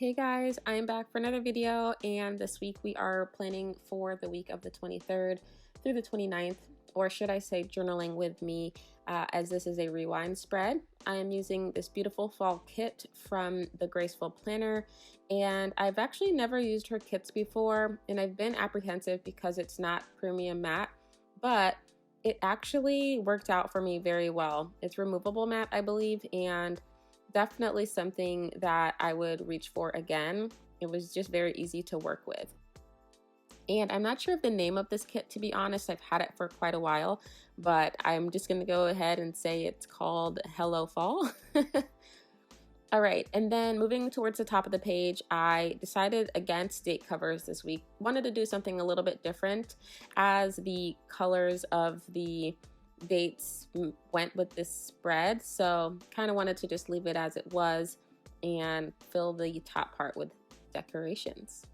Hey guys, I'm back for another video, and this week we are planning for the week of the 23rd through the 29th, or should I say journaling with me, as this is a rewind spread. I am using this beautiful fall kit from the Graceful planner, and I've actually never used her kits before, and I've been apprehensive because it's not premium matte, but it actually worked out for me very well. It's removable matte, I believe, and definitely something that I would reach for again. It was just very easy to work with. And I'm not sure of the name of this kit, to be honest. I've had it for quite a while, but I'm just going to go ahead and say it's called Hello Fall. All right, and then moving towards the top of the page, I decided against date covers this week. Wanted to do something a little bit different as the colors of the dates went with this spread, so kind of wanted to just leave it as it was and fill the top part with decorations.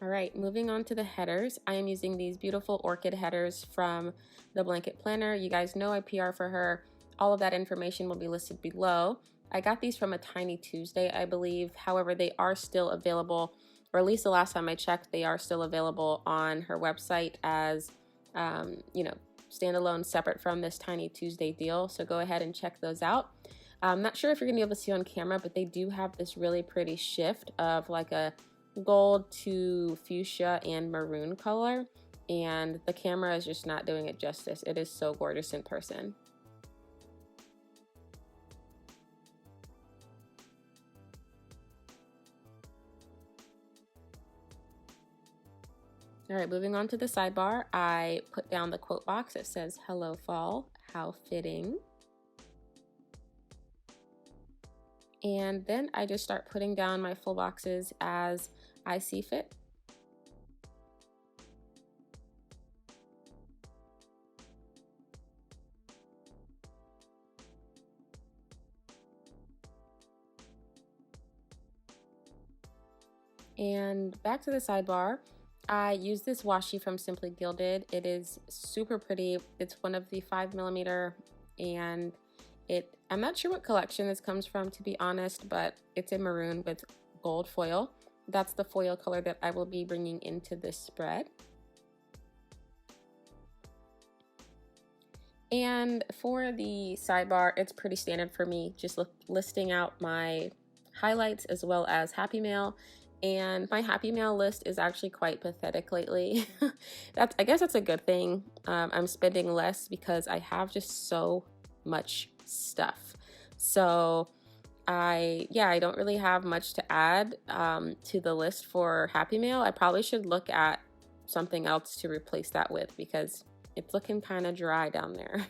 All right, moving on to the headers. I am using these beautiful orchid headers from the Blanket Planner. You guys know I PR for her. All of that information will be listed below. I got these from a Tiny Tuesday, I believe. However, they are still available, or at least the last time I checked, they are still available on her website as, standalone, separate from this Tiny Tuesday deal. So go ahead and check those out. I'm not sure if you're gonna be able to see on camera, but they do have this really pretty shift of like a gold to fuchsia and maroon color, and the camera is just not doing it justice. It is so gorgeous in person. All right, moving on to the sidebar, I put down the quote box that says, "Hello Fall, how fitting." And then I just start putting down my full boxes as I see fit. And back to the sidebar, I use this washi from Simply Gilded. It is super pretty. It's one of the 5mm, and I'm not sure what collection this comes from, to be honest, but it's in maroon with gold foil. That's the foil color that I will be bringing into this spread. And for the sidebar, it's pretty standard for me, just listing out my highlights as well as Happy Mail. And my Happy Mail list is actually quite pathetic lately. I guess that's a good thing. I'm spending less because I have just so much stuff. So I don't really have much to add to the list for Happy Mail. I probably should look at something else to replace that with because it's looking kind of dry down there.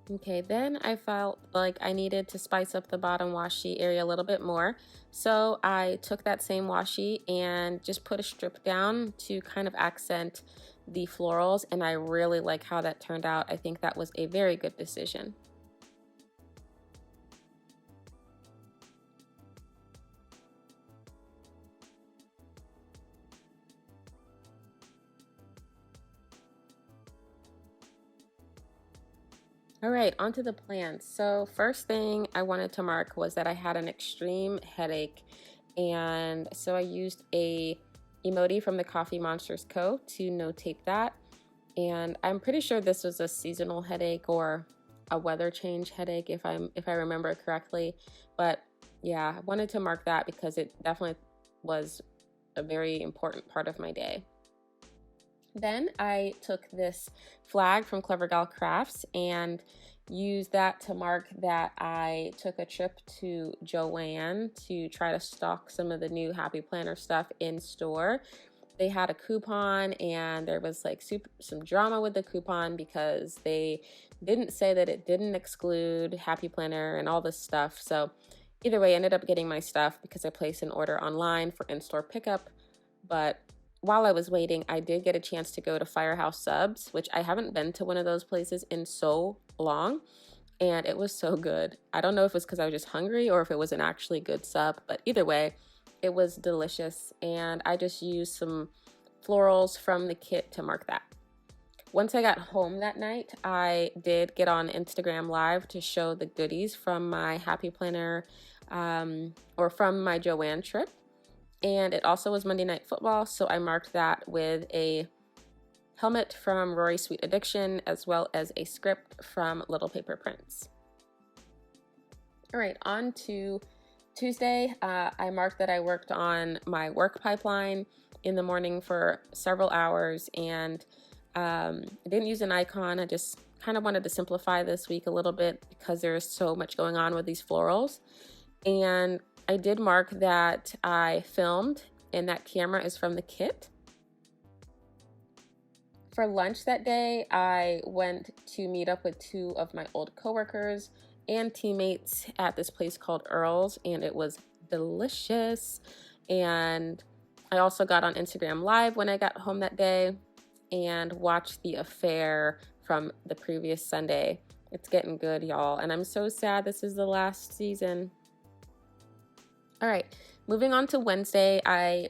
Okay, then I felt like I needed to spice up the bottom washi area a little bit more. So I took that same washi and just put a strip down to kind of accent the florals, and I really like how that turned out. I think that was a very good decision. All right, onto the plans. So first thing I wanted to mark was that I had an extreme headache, and so I used a emoji from the Coffee Monsters Co. to notate that. And I'm pretty sure this was a seasonal headache or a weather change headache if I remember correctly. But yeah, I wanted to mark that because it definitely was a very important part of my day. Then I took this flag from Clever Gal Crafts and used that to mark that I took a trip to Joann to try to stock some of the new Happy Planner stuff in store. They had a coupon, and there was like some drama with the coupon because they didn't say that it didn't exclude Happy Planner and all this stuff. So Either way, I ended up getting my stuff because I placed an order online for in-store pickup. But while I was waiting, I did get a chance to go to Firehouse Subs, which I haven't been to one of those places in so long. And it was so good. I don't know if it's because I was just hungry or if it was an actually good sub, but either way, it was delicious. And I just used some florals from the kit to mark that. Once I got home that night, I did get on Instagram Live to show the goodies from my Happy Planner or from my Joanne trip. And it also was Monday Night Football, so I marked that with a helmet from Rory's Sweet Addiction, as well as a script from Little Paper Prints. All right, on to Tuesday. I marked that I worked on my work pipeline in the morning for several hours, and I didn't use an icon. I just kind of wanted to simplify this week a little bit because there's so much going on with these florals. And I did mark that I filmed, and that camera is from the kit. For lunch that day, I went to meet up with two of my old coworkers and teammates at this place called Earl's, and it was delicious. And I also got on Instagram Live when I got home that day and watched The Affair from the previous Sunday. It's getting good, y'all, and I'm so sad this is the last season. All right, moving on to Wednesday, I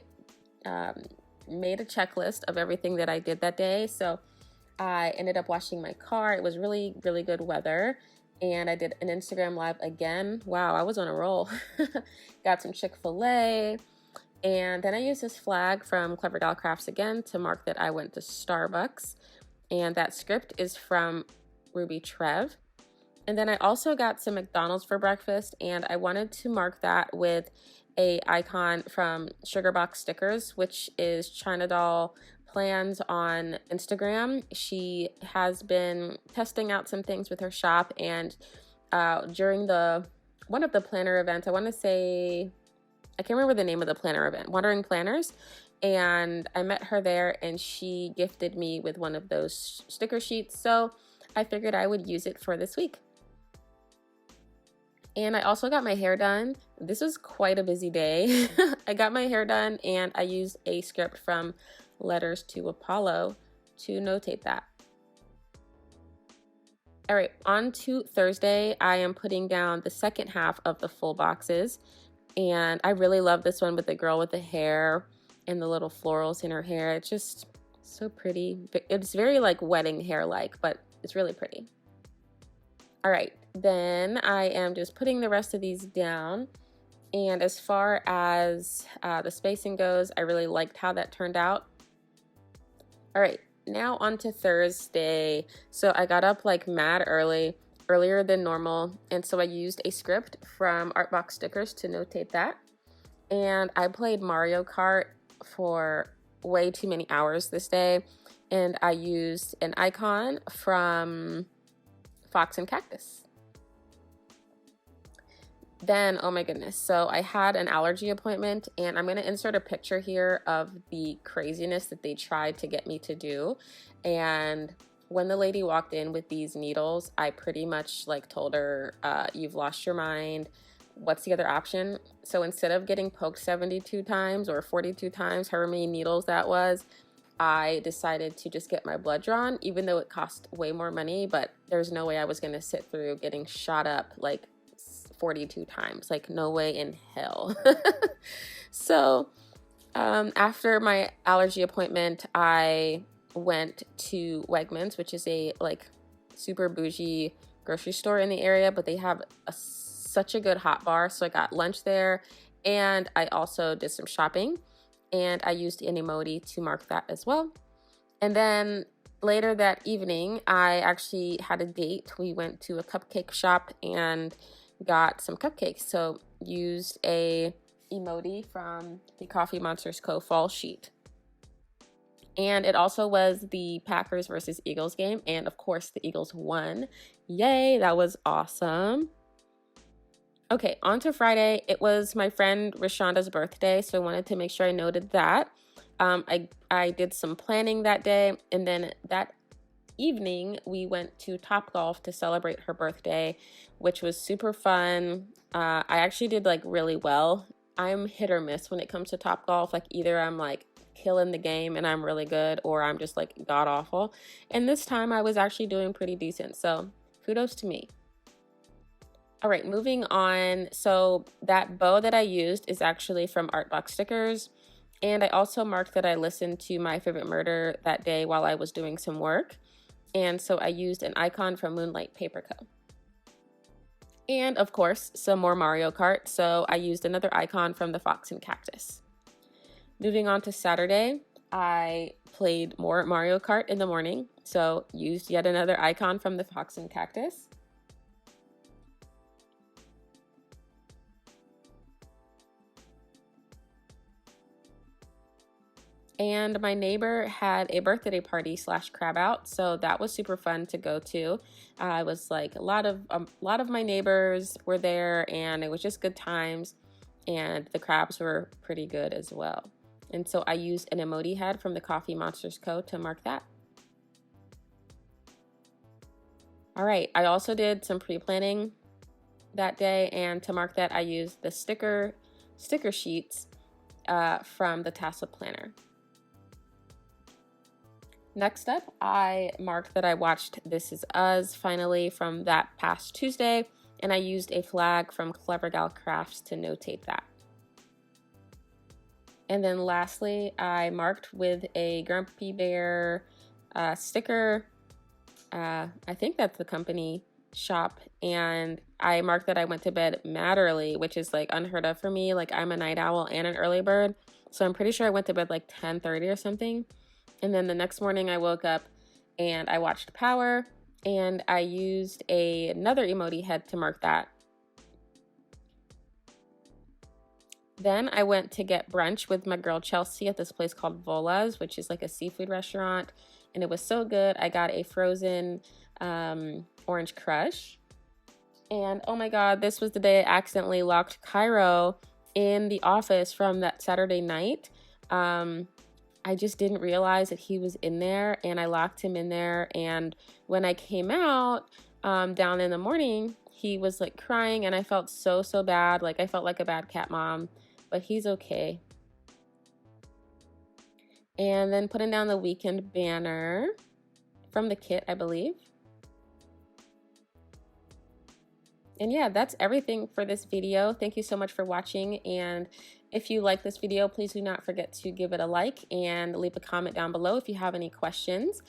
made a checklist of everything that I did that day. So I ended up washing my car. It was really, really good weather. And I did an Instagram Live again. Wow, I was on a roll. Got some Chick-fil-A. And then I used this flag from Clever Gal Crafts again to mark that I went to Starbucks. And that script is from Ruby Trev. And then I also got some McDonald's for breakfast, and I wanted to mark that with a icon from Sugar Box Stickers, which is China Doll Plans on Instagram. She has been testing out some things with her shop, and during one of the planner events, I want to say, I can't remember the name of the planner event, Wandering Planners, and I met her there, and she gifted me with one of those sticker sheets, so I figured I would use it for this week. And I also got my hair done. This was quite a busy day. I got my hair done, and I used a script from Letters to Apollo to notate that. All right, on to Thursday, I am putting down the second half of the full boxes. And I really love this one with the girl with the hair and the little florals in her hair. It's just so pretty. It's very like wedding hair-like, but it's really pretty. All right, then I am just putting the rest of these down. And as far as the spacing goes, I really liked how that turned out. All right, now on to Thursday. So I got up like mad earlier than normal. And so I used a script from Artbox Stickers to notate that. And I played Mario Kart for way too many hours this day. And I used an icon from Fox and Cactus. Then, oh my goodness, so I had an allergy appointment, and I'm going to insert a picture here of the craziness that they tried to get me to do. And when the lady walked in with these needles, I pretty much like told her, you've lost your mind. What's the other option? So instead of getting poked 72 times or 42 times, however many needles that was, I decided to just get my blood drawn, even though it cost way more money, but there's no way I was going to sit through getting shot up like 42 times. Like, no way in hell. So after my allergy appointment, I went to Wegmans, which is a like super bougie grocery store in the area, but they have such a good hot bar. So I got lunch there, and I also did some shopping. And I used an emoji to mark that as well. And then later that evening, I actually had a date. We went to a cupcake shop and got some cupcakes. So used a emoji from the Coffee Monsters Co. fall sheet. And it also was the Packers versus Eagles game. And of course, the Eagles won. Yay, that was awesome. Okay, on to Friday. It was my friend Rashonda's birthday, so I wanted to make sure I noted that. I did some planning that day, and then that evening, we went to Topgolf to celebrate her birthday, which was super fun. I actually did like really well. I'm hit or miss when it comes to Topgolf. Like either I'm like killing the game and I'm really good, or I'm just like god awful. And this time I was actually doing pretty decent. So kudos to me. All right, moving on. So that bow that I used is actually from Artbox Stickers. And I also marked that I listened to My Favorite Murder that day while I was doing some work. And so I used an icon from Moonlight Paper Co. And of course, some more Mario Kart. So I used another icon from the Fox and Cactus. Moving on to Saturday, I played more Mario Kart in the morning. So used yet another icon from the Fox and Cactus. And my neighbor had a birthday party / crab out, so that was super fun to go to. I was like a lot of my neighbors were there, and it was just good times. And the crabs were pretty good as well. And so I used an emoji head from the Coffee Monsters Co. to mark that. All right, I also did some pre-planning that day, and to mark that, I used the sticker sheets from the Tassel Planner. Next up, I marked that I watched This Is Us finally from that past Tuesday, and I used a flag from Clever Gal Crafts to notate that. And then lastly, I marked with a Grumpy Bear sticker. I think that's the company shop, and I marked that I went to bed mad early, which is like unheard of for me. Like I'm a night owl and an early bird, so I'm pretty sure I went to bed like 10:30 or something. And then the next morning I woke up and I watched Power, and I used another emoji head to mark that. Then I went to get brunch with my girl Chelsea at this place called Vola's, which is like a seafood restaurant, and it was so good. I got a frozen orange crush. And oh my god, this was the day I accidentally locked Cairo in the office from that Saturday night. I just didn't realize that he was in there, and I locked him in there. And when I came out down in the morning, he was like crying, and I felt so bad. Like I felt like a bad cat mom, but he's okay. And then putting down the weekend banner from the kit, I believe. And yeah, that's everything for this video. Thank you so much for watching, and if you like this video, please do not forget to give it a like and leave a comment down below if you have any questions.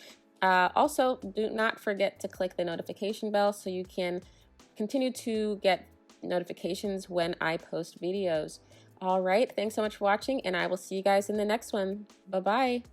Also, do not forget to click the notification bell so you can continue to get notifications when I post videos. All right, thanks so much for watching, and I will see you guys in the next one. Bye-bye.